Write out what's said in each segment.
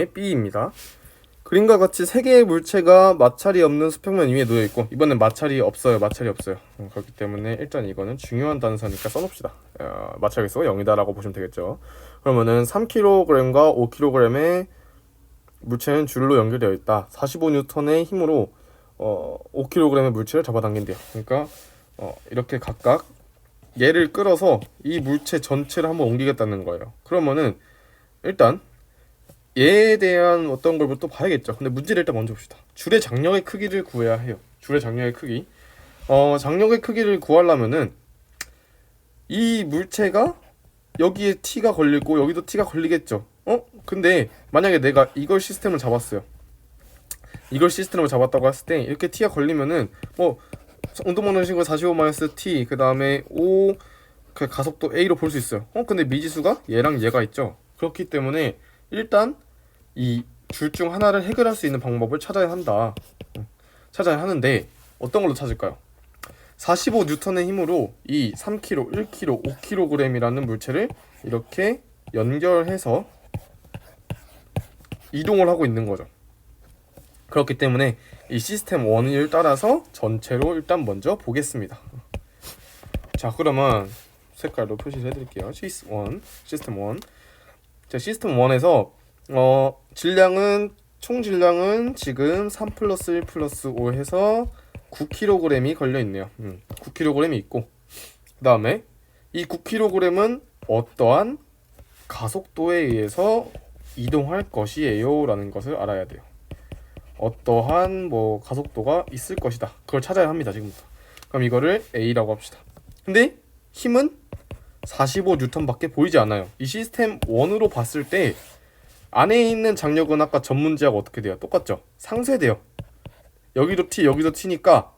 B입니다. 그림과 같이 세 개의 물체가 마찰이 없는 수평면 위에 놓여 있고, 이번엔 마찰이 없어요. 그렇기 때문에 일단 이거는 중요한 단서니까 써놓읍시다. 마찰 개수가 0이다라고 보시면 되겠죠. 그러면은 3kg과 5kg의 물체는 줄로 연결되어 있다. 45N의 힘으로 5kg의 물체를 잡아당긴대요. 그러니까 이렇게 각각 얘를 끌어서 이 물체 전체를 한번 옮기겠다는 거예요. 그러면은 일단 얘에 대한 어떤 걸 또 봐야겠죠. 근데 문제를 일단 먼저 봅시다. 줄의 장력의 크기를 구해야 해요. 줄의 장력의 크기. 장력의 크기를 구하려면은 이 물체가 여기에 T가 걸리고 여기도 T가 걸리겠죠. 근데 만약에 내가 이걸 시스템을 잡았어요. 이걸 시스템으로 잡았다고 했을 때 이렇게 T가 걸리면은 뭐 운동방정식으로 45-T 그 다음에 5 그 가속도 A로 볼 수 있어요. 근데 미지수가 얘랑 얘가 있죠. 그렇기 때문에 일단 이 줄 중 하나를 해결할 수 있는 방법을 찾아야 한다. 찾아야 하는데 어떤 걸로 찾을까요? 45N의 힘으로 이 3kg, 1kg, 5kg이라는 물체를 이렇게 연결해서 이동을 하고 있는 거죠. 그렇기 때문에 이 시스템 1을 따라서 전체로 일단 먼저 보겠습니다. 자, 그러면 색깔로 표시를 해드릴게요. 시스템 1. 자, 시스템 1에서 총 질량은 지금 3 플러스 1 플러스 5 해서 9kg이 걸려있네요. 9kg이 있고, 그 다음에 이 9kg은 어떠한 가속도에 의해서 이동할 것이에요 라는 것을 알아야 돼요. 어떠한 뭐 가속도가 있을 것이다. 그걸 찾아야 합니다. 지금부터. 그럼 이거를 A라고 합시다. 근데 힘은 45N 밖에 보이지 않아요. 이 시스템 1으로 봤을 때 안에 있는 장력은 아까 전 문제하고 어떻게 돼요? 똑같죠? 상쇄돼요. 여기도 T, 여기도 T니까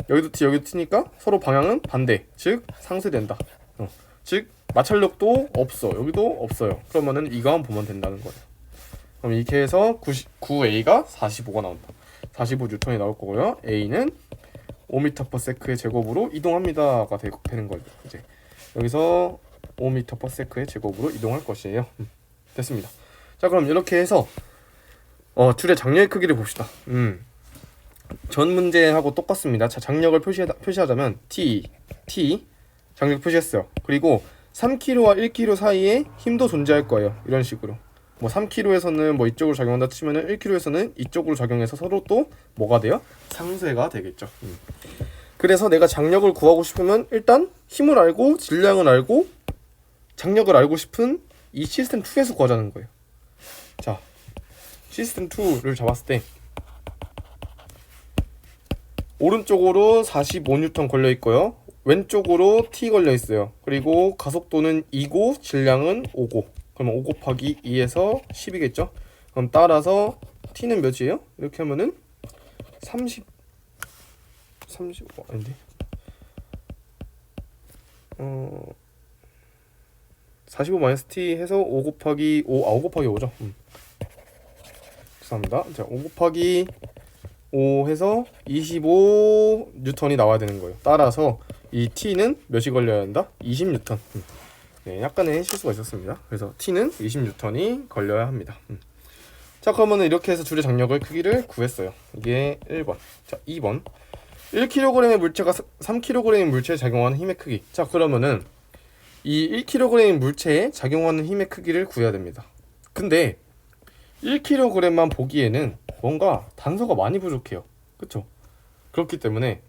여기도 T, 여기도 T니까 서로 방향은 반대. 즉 상쇄된다. 즉 마찰력도 없어. 여기도 없어요. 그러면은 이거만 보면 된다는 거예요. 그럼 이렇게 해서 9A가 45가 나온다. 45N이 나올 거고요. A는 5m/s의 제곱으로 이동합니다가 되는 거죠. 이제 여기서 5m/s의 제곱으로 이동할 것이에요. 됐습니다. 자, 그럼 이렇게 해서 줄의 장력의 크기를 봅시다. 전 문제하고 똑같습니다. 자, 장력을 표시하자면 T 장력 표시했어요. 그리고 3kg와 1kg 사이에 힘도 존재할 거예요. 이런 식으로. 뭐 3kg에서는 뭐 이쪽으로 작용한다 치면은 1kg에서는 이쪽으로 작용해서 서로 또 뭐가 돼요? 상쇄가 되겠죠. 그래서 내가 장력을 구하고 싶으면 일단 힘을 알고 질량을 알고 장력을 알고 싶은 이 시스템 2에서 구하자는 거예요. 자, 시스템 2를 잡았을 때 오른쪽으로 45N 걸려 있고요. 왼쪽으로 T 걸려 있어요. 그리고 가속도는 2고 질량은 5고. 그러면 5 곱하기 2에서 10이겠죠? 그럼 따라서 T는 몇이에요? 이렇게 하면은 30 아닌데 45-T 해서 5 곱하기 5 곱하기 5죠. 죄송합니다. 자, 5 곱하기 5 해서 25N이 나와야 되는 거예요. 따라서 이 T는 몇이 걸려야 한다? 20N. 네, 약간의 실수가 있었습니다. 그래서 T는 20N이 걸려야 합니다. 자, 그러면 이렇게 해서 줄의 장력의 크기를 구했어요. 이게 1번. 자, 2번. 1kg의 물체가 3kg의 물체에 작용하는 힘의 크기. 자, 그러면은 이 1kg의 물체에 작용하는 힘의 크기를 구해야 됩니다. 근데 1kg만 보기에는 뭔가 단서가 많이 부족해요. 그쵸? 그렇기 때문에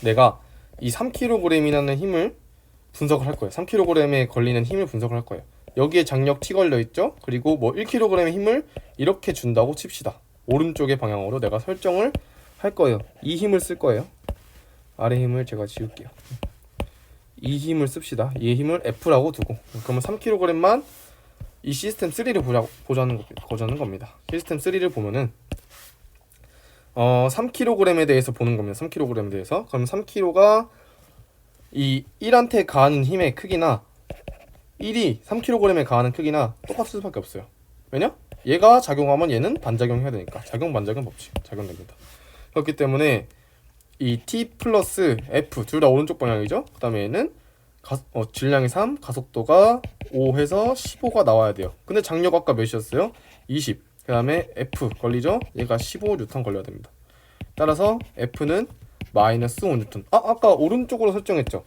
내가 이 3kg이라는 힘을 분석을 할 거예요. 3kg에 걸리는 힘을 분석을 할 거예요. 여기에 장력 T 걸려 있죠? 그리고 뭐 1kg의 힘을 이렇게 준다고 칩시다. 오른쪽의 방향으로 내가 설정을 할 거예요. 이 힘을 쓸 거예요. 아래 힘을 제가 지울게요. 이 힘을 씁시다. 이 힘을 F라고 두고. 그러면 3kg만 이 시스템 3를 보자는 겁니다. 시스템 3를 보면은 3kg에 대해서 보는 겁니다. 3kg에 대해서. 그럼 3kg가 이 1한테 가하는 힘의 크기나 1이 3kg에 가하는 크기나 똑같을 수밖에 없어요. 왜냐? 얘가 작용하면 얘는 반작용해야 되니까. 작용 반작용 법칙 작용됩니다. 그렇기 때문에 이 T 플러스 F 둘 다 오른쪽 방향이죠. 그 다음에 얘는 질량이 3, 가속도가 5 해서 15가 나와야 돼요. 근데 장력 아까 몇이었어요? 20. 그 다음에 F 걸리죠? 얘가 15N 걸려야 됩니다. 따라서 F는 마이너스 5N. 아까 오른쪽으로 설정했죠?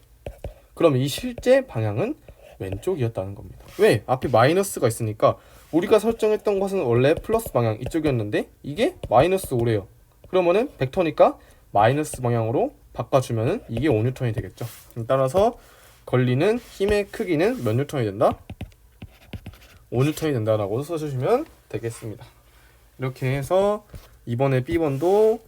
그럼 이 실제 방향은 왼쪽이었다는 겁니다. 왜? 앞에 마이너스가 있으니까 우리가 설정했던 것은 원래 플러스 방향 이쪽이었는데 이게 마이너스 5래요. 그러면은 벡터니까 마이너스 방향으로 바꿔주면은 이게 5N이 되겠죠. 따라서 걸리는 힘의 크기는 몇 N이 된다? 5N이 된다라고 써주시면 되겠습니다. 이렇게 해서 이번에 B번도